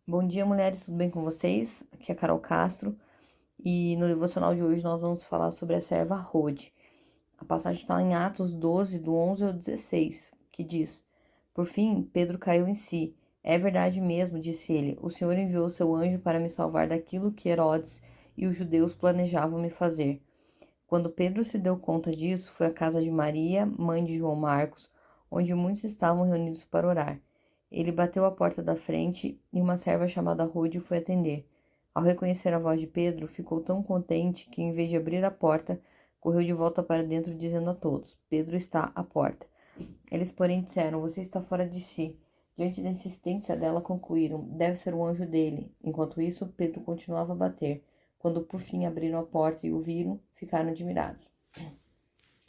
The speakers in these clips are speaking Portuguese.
Bom dia, mulheres, tudo bem com vocês? Aqui é a Carol Castro e no devocional de hoje nós vamos falar sobre a serva Rode. A passagem está em Atos 12, do 11 ao 16, que diz: Por fim, Pedro caiu em si. É verdade mesmo, disse ele. O Senhor enviou seu anjo para me salvar daquilo que Herodes e os judeus planejavam me fazer. Quando Pedro se deu conta disso, foi à casa de Maria, mãe de João Marcos, onde muitos estavam reunidos para orar. Ele bateu à porta da frente e uma serva chamada Rode foi atender. Ao reconhecer a voz de Pedro, ficou tão contente que, em vez de abrir a porta, correu de volta para dentro, dizendo a todos: Pedro está à porta. Eles, porém, disseram: Você está fora de si. Diante da insistência dela, concluíram: Deve ser o anjo dele. Enquanto isso, Pedro continuava a bater. Quando por fim abriram a porta e o viram, ficaram admirados.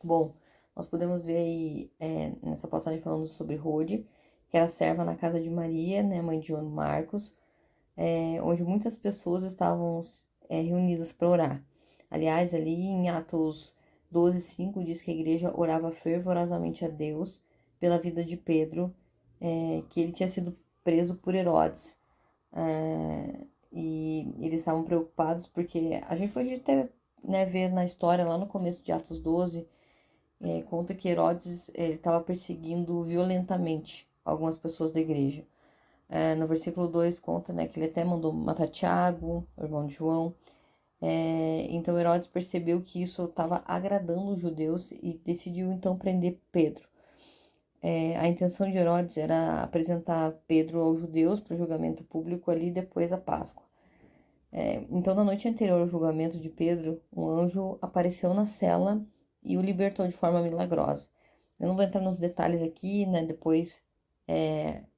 Bom, nós podemos ver aí nessa passagem falando sobre Rode, que era serva na casa de Maria, né, mãe de João Marcos, onde muitas pessoas estavam reunidas para orar. Aliás, ali em Atos 12:5 diz que a igreja orava fervorosamente a Deus pela vida de Pedro, que ele tinha sido preso por Herodes. E eles estavam preocupados porque a gente pode até, né, ver na história, lá no começo de Atos 12, conta que Herodes estava perseguindo violentamente algumas pessoas da igreja. No versículo 2 conta, né, que ele até mandou matar Tiago, o irmão de João. Então Herodes percebeu que isso estava agradando os judeus e decidiu então prender Pedro. A intenção de Herodes era apresentar Pedro aos judeus para o julgamento público ali depois da Páscoa. Então, na noite anterior ao julgamento de Pedro, um anjo apareceu na cela e o libertou de forma milagrosa. Eu não vou entrar nos detalhes aqui, né? Depois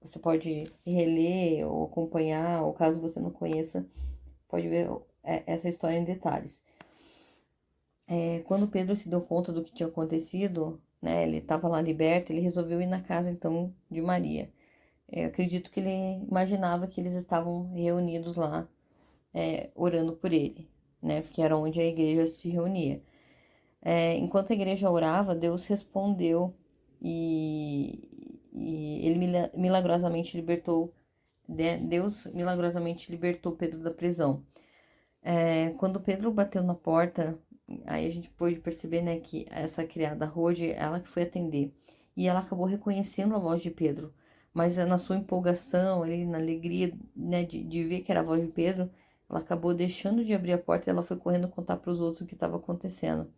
você pode reler ou acompanhar, ou caso você não conheça, pode ver essa história em detalhes. Quando Pedro se deu conta do que tinha acontecido, né? Ele estava lá liberto, ele resolveu ir na casa então de Maria. Eu acredito que ele imaginava que eles estavam reunidos lá orando por ele, né? Porque era onde a igreja se reunia. Enquanto a igreja orava, Deus respondeu e ele milagrosamente libertou, Deus milagrosamente libertou Pedro da prisão. Quando Pedro bateu na porta, aí a gente pôde perceber, né, que essa criada Rode, ela que foi atender. E ela acabou reconhecendo a voz de Pedro. Mas na sua empolgação, ali, na alegria, né, de ver que era a voz de Pedro, ela acabou deixando de abrir a porta e ela foi correndo contar para os outros o que estava acontecendo.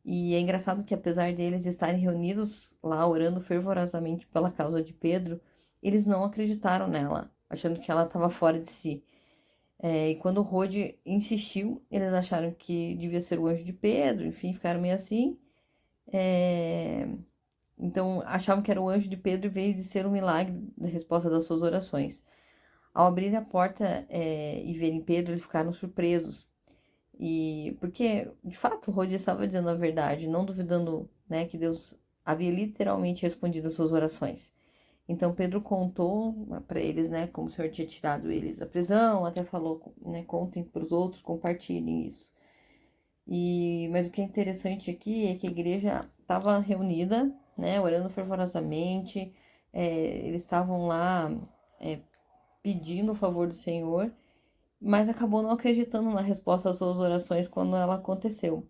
E é engraçado que, apesar deles estarem reunidos lá, orando fervorosamente pela causa de Pedro, eles não acreditaram nela, achando que ela estava fora de si. E quando o Rode insistiu, eles acharam que devia ser o anjo de Pedro, enfim, ficaram meio assim. É, Então, achavam que era o anjo de Pedro em vez de ser um milagre da resposta das suas orações. Ao abrir a porta, e verem Pedro, eles ficaram surpresos. E porque, de fato, o Rode estava dizendo a verdade, não duvidando, né, que Deus havia literalmente respondido às suas orações. Então Pedro contou para eles, né, como o Senhor tinha tirado eles da prisão, até falou, né, contem para os outros, compartilhem isso. Mas o que é interessante aqui é que a igreja estava reunida, né, orando fervorosamente, eles estavam lá pedindo o favor do Senhor, mas acabou não acreditando na resposta às suas orações quando ela aconteceu.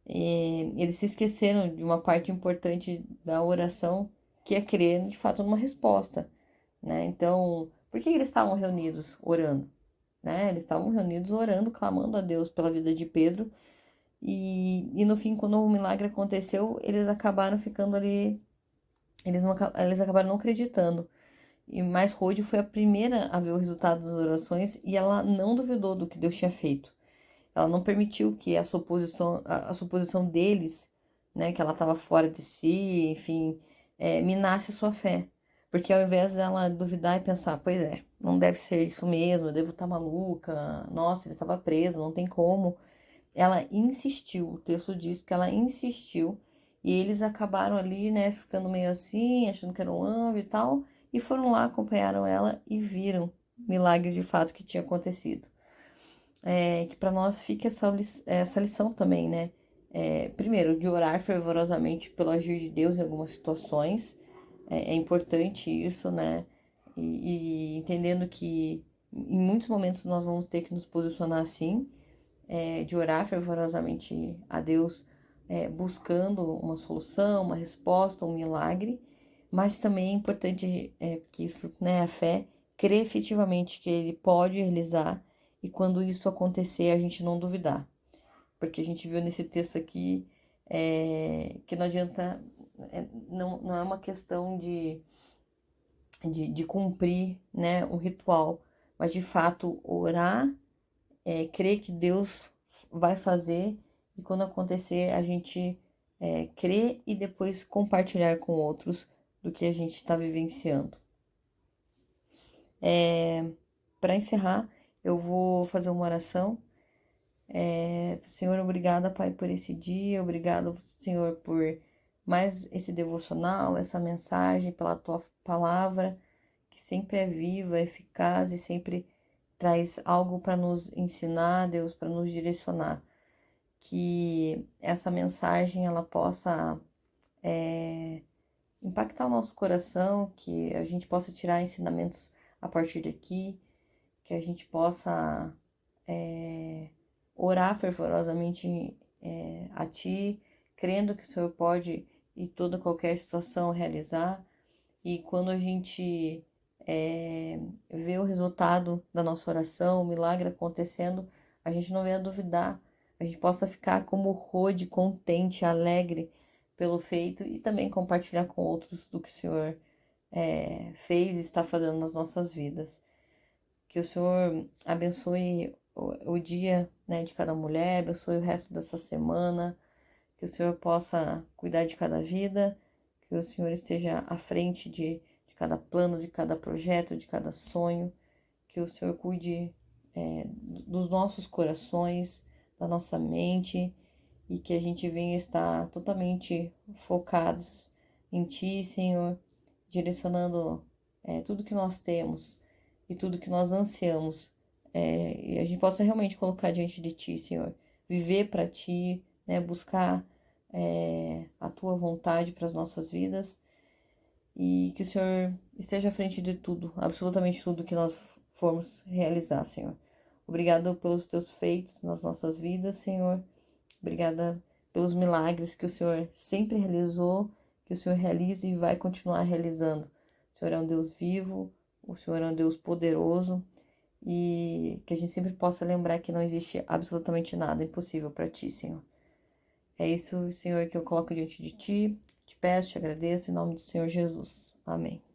Eles se esqueceram de uma parte importante da oração, que é crer de fato numa resposta, né? Então, por que eles estavam reunidos orando, né? Eles estavam reunidos orando, clamando a Deus pela vida de Pedro, e no fim, quando o milagre aconteceu, eles acabaram ficando ali, eles acabaram não acreditando. E mais Rode foi a primeira a ver o resultado das orações e ela não duvidou do que Deus tinha feito. Ela não permitiu que a suposição deles, né, que ela estava fora de si, enfim, minasse sua fé. Porque ao invés dela duvidar e pensar, pois é, não deve ser isso mesmo, eu devo estar maluca, nossa, ele estava preso, não tem como. Ela insistiu, o texto diz que ela insistiu, e eles acabaram ali, né, ficando meio assim, achando que era um anjo e tal, e foram lá, acompanharam ela e viram o milagre de fato que tinha acontecido. Que para nós fica essa lição também, né? Primeiro, de orar fervorosamente pelo agir de Deus em algumas situações, é importante isso, né? E entendendo que Em muitos momentos nós vamos ter que nos posicionar assim, de orar fervorosamente a Deus, buscando uma solução, uma resposta, um milagre, mas também é importante que isso, né, a fé, crer efetivamente que Ele pode realizar e quando isso acontecer a gente não duvidar, porque a gente viu nesse texto aqui que não adianta, não é uma questão de cumprir, né, um ritual, mas de fato orar, crer que Deus vai fazer e quando acontecer a gente crer e depois compartilhar com outros do que a gente está vivenciando. Para encerrar, eu vou fazer uma oração. Senhor, obrigada, Pai, por esse dia, obrigado, Senhor, por mais esse devocional, essa mensagem, pela tua palavra, que sempre é viva, eficaz e sempre traz algo para nos ensinar, Deus, para nos direcionar. Que essa mensagem ela possa impactar o nosso coração, que a gente possa tirar ensinamentos a partir daqui, que a gente possa orar fervorosamente a Ti, crendo que o Senhor pode em toda qualquer situação realizar. E quando a gente vê o resultado da nossa oração, o milagre acontecendo, a gente não venha duvidar, a gente possa ficar como Rode, contente, alegre pelo feito e também compartilhar com outros do que o Senhor fez e está fazendo nas nossas vidas. Que o Senhor abençoe o dia, né, de cada mulher, abençoe o resto dessa semana, que o Senhor possa cuidar de cada vida, que o Senhor esteja à frente de cada plano, de cada projeto, de cada sonho, que o Senhor cuide dos nossos corações, da nossa mente e que a gente venha estar totalmente focados em Ti, Senhor, direcionando tudo que nós temos e tudo que nós ansiamos, e a gente possa realmente colocar diante de Ti, Senhor, viver para Ti, né, buscar a Tua vontade para as nossas vidas e que o Senhor esteja à frente de tudo, absolutamente tudo que nós formos realizar, Senhor. Obrigado pelos Teus feitos nas nossas vidas, Senhor. Obrigada pelos milagres que o Senhor sempre realizou, que o Senhor realiza e vai continuar realizando. O Senhor é um Deus vivo, o Senhor é um Deus poderoso e que a gente sempre possa lembrar que não existe absolutamente nada impossível para Ti, Senhor. É isso, Senhor, que eu coloco diante de Ti. Te peço, te agradeço em nome do Senhor Jesus. Amém.